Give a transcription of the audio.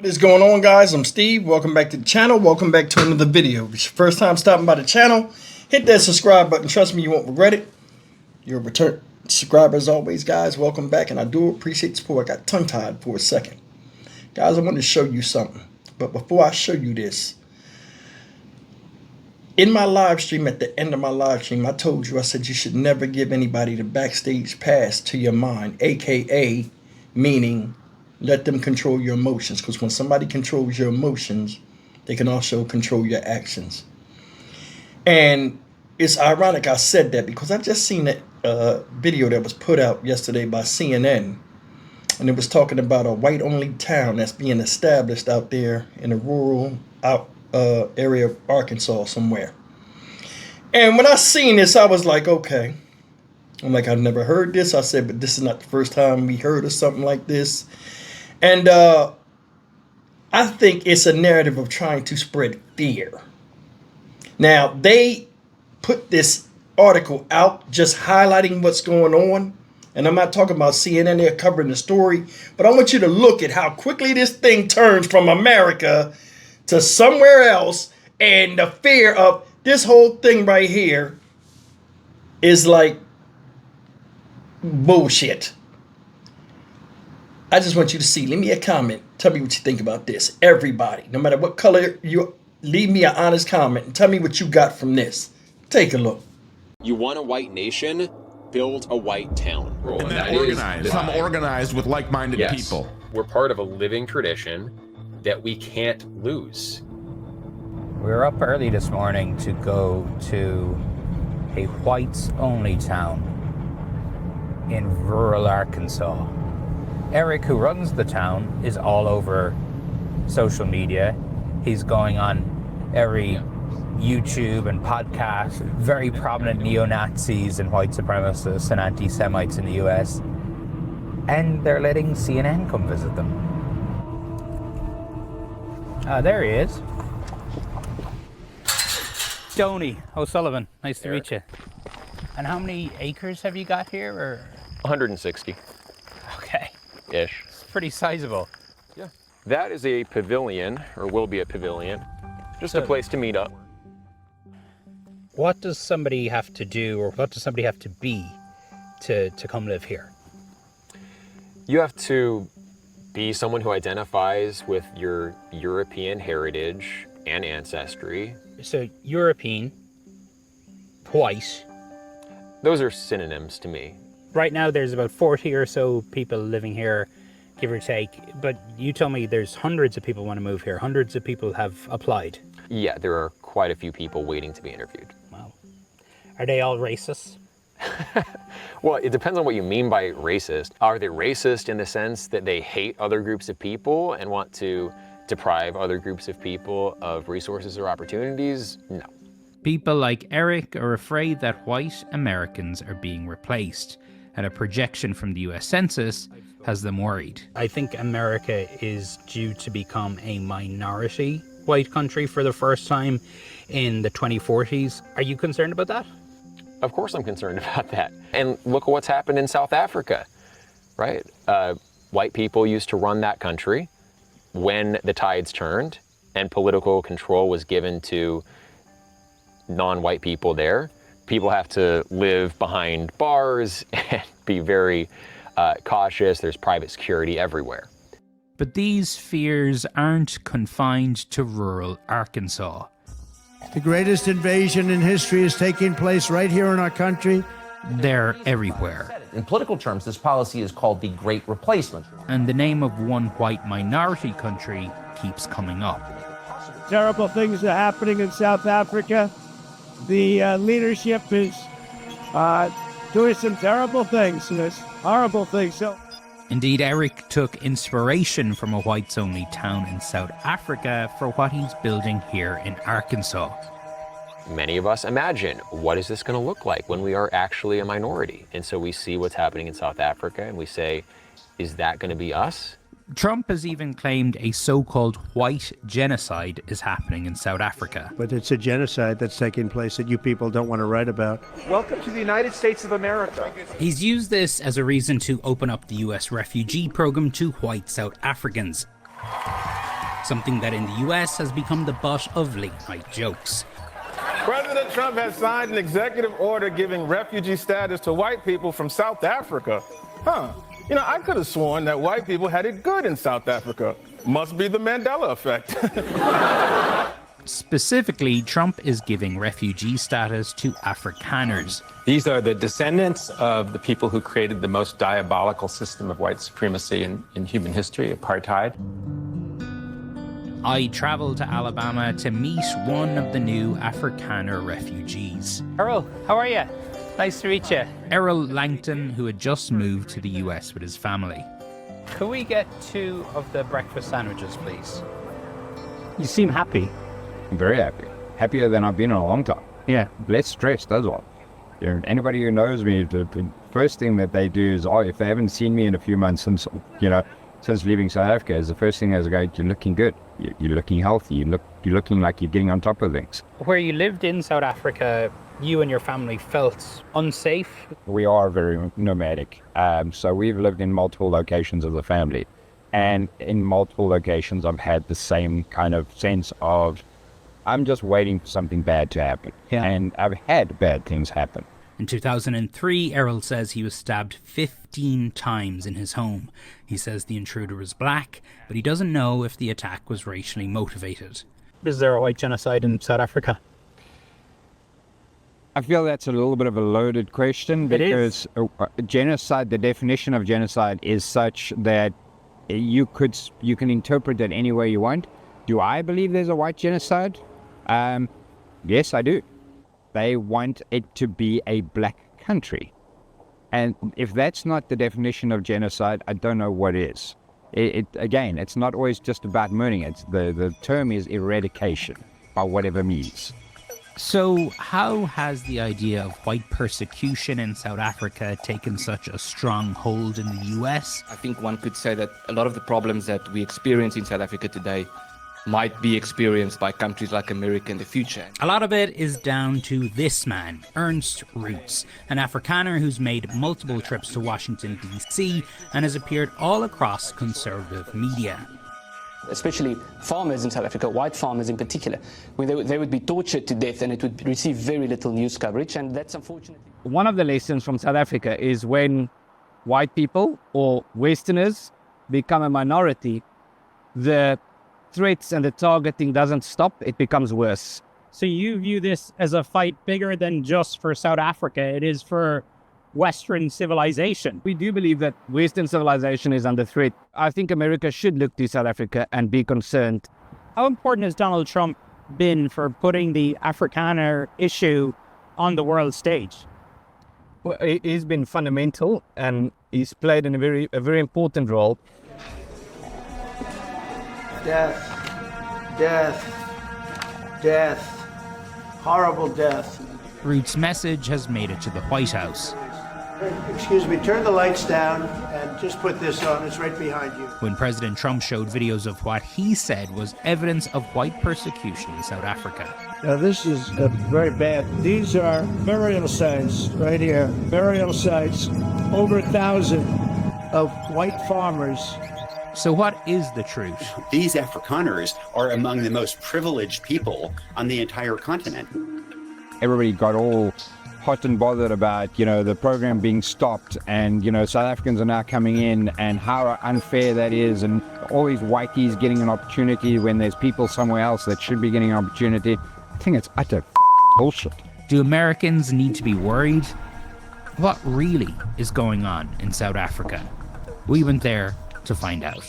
is going on, guys? I'm Steve. Welcome back to the channel. Welcome back to another video. If it's your first time stopping by the channel, hit that subscribe button. Trust me, you won't regret it. You're a return subscriber as always, guys. Welcome back, and I do appreciate the support. I got tongue-tied for a second. Guys, I want to show you something. But before I show you this, in my live stream, at the end of my live stream, I told you, I said you should never give anybody the backstage pass to your mind, aka meaning let them control your emotions, because when somebody controls your emotions, they can also control your actions. And it's ironic I said that because I just seen a video that was put out yesterday by CNN, and it was talking about a white-only town that's being established out there in a rural area of Arkansas somewhere. And when I seen this, I was like, okay. I'm like, I've never heard this. I said, but this is not the first time we heard of something like this. And I think it's a narrative of trying to spread fear. Now, they put this article out just highlighting what's going on. And I'm not talking about CNN, they're covering the story. But I want you to look at how quickly this thing turns from America to somewhere else. And the fear of this whole thing right here is like bullshit. I just want you to see. Leave me a comment. Tell me what you think about this. Everybody, no matter what color you, leave me an honest comment and tell me what you got from this. Take a look. You want a white nation? Build a white town. And then organized. Some organized with like-minded people. We're part of a living tradition that we can't lose. We were up early this morning to go to a whites-only town in rural Arkansas. Eric, who runs the town, is all over social media. He's going on every YouTube and podcast. Very prominent neo-Nazis and white supremacists and anti-Semites in the US. And they're letting CNN come visit them. There he is. Stoney O'Sullivan, nice to meet you. And how many acres have you got here? Or 160. Okay. Ish. It's pretty sizable. Yeah. That is a pavilion, or will be a pavilion. Just a place to meet up. What does somebody have to do, or what does somebody have to be to come live here? You have to be someone who identifies with your European heritage and ancestry. So European, white. Those are synonyms to me. Right now there's about 40 or so people living here, give or take. But you told me there's hundreds of people want to move here. Hundreds of people have applied. Yeah, there are quite a few people waiting to be interviewed. Wow. Are they all racist? Well, it depends on what you mean by racist. Are they racist in the sense that they hate other groups of people and want to deprive other groups of people of resources or opportunities? No. People like Eric are afraid that white Americans are being replaced, and a projection from the US Census has them worried. I think America is due to become a minority white country for the first time in the 2040s. Are you concerned about that? Of course I'm concerned about that. And look at what's happened in South Africa, right? White people used to run that country. When the tides turned and political control was given to non-white people there, people have to live behind bars and be very cautious. There's private security everywhere. But these fears aren't confined to rural Arkansas. The greatest invasion in history is taking place right here in our country. They're everywhere. In political terms, this policy is called the Great Replacement. And the name of one white minority country keeps coming up. Terrible things are happening in South Africa. The leadership is doing some terrible things, horrible things. So, indeed, Eric took inspiration from a whites-only town in South Africa for what he's building here in Arkansas. Many of us imagine, what is this going to look like when we are actually a minority? And so we see what's happening in South Africa and we say, is that going to be us? Trump has even claimed a so-called white genocide is happening in South Africa. But it's a genocide that's taking place that you people don't want to write about. Welcome to the United States of America. He's used this as a reason to open up the US refugee program to white South Africans. something that in the US has become the butt of late-night jokes. President Trump has signed an executive order giving refugee status to white people from South Africa. You know, I could have sworn that white people had it good in South Africa. Must be the Mandela effect. Specifically, Trump is giving refugee status to Afrikaners. These are the descendants of the people who created the most diabolical system of white supremacy in human history, apartheid. I travelled to Alabama to meet one of the new Afrikaner refugees. Errol, how are you? Nice to meet you. Errol Langton, who had just moved to the US with his family. Could we get 2 of the breakfast sandwiches, please? You seem happy. I'm very happy. Happier than I've been in a long time. Yeah. Less stressed as well. You know, anybody who knows me, the first thing that they do is, if they haven't seen me in a few months since leaving South Africa, is the first thing is go, you're looking good. You're looking healthy. You're looking like you're getting on top of things. Where you lived in South Africa, you and your family felt unsafe? We are very nomadic. So we've lived in multiple locations as a family. And in multiple locations, I've had the same kind of sense of, I'm just waiting for something bad to happen. Yeah. And I've had bad things happen. In 2003, Errol says he was stabbed 15 times in his home. He says the intruder was black, but he doesn't know if the attack was racially motivated. Is there a white genocide in South Africa? I feel that's a little bit of a loaded question because genocide, the definition of genocide is such that you can interpret it any way you want. Do I believe there's a white genocide? Yes, I do. They want it to be a black country. And if that's not the definition of genocide, I don't know what is. Again, it's not always just about murdering. The term is eradication, by whatever means. So how has the idea of white persecution in South Africa taken such a strong hold in the US? I think one could say that a lot of the problems that we experience in South Africa today might be experienced by countries like America in the future. A lot of it is down to this man, Ernst Roots, an Afrikaner who's made multiple trips to Washington, D.C. and has appeared all across conservative media. Especially farmers in South Africa, white farmers in particular, where they would be tortured to death and it would receive very little news coverage, and that's unfortunately... One of the lessons from South Africa is when white people or Westerners become a minority, the threats and the targeting doesn't stop, it becomes worse. So you view this as a fight bigger than just for South Africa, it is for Western civilization. We do believe that Western civilization is under threat. I think America should look to South Africa and be concerned. How important has Donald Trump been for putting the Afrikaner issue on the world stage? Well, he's been fundamental and he's played a very important role. Death, death, death, horrible death. Roots' message has made it to the White House. Excuse me, turn the lights down and just put this on, it's right behind you. When President Trump showed videos of what he said was evidence of white persecution in South Africa. Now this is very bad. These are burial sites right here. Burial sites, over 1,000 of white farmers. So what is the truth? These Afrikaners are among the most privileged people on the entire continent. Everybody got all hot and bothered about, the program being stopped and, South Africans are now coming in and how unfair that is and all these whiteys getting an opportunity when there's people somewhere else that should be getting an opportunity. I think it's utter bullshit. Do Americans need to be worried? What really is going on in South Africa? We went there to find out.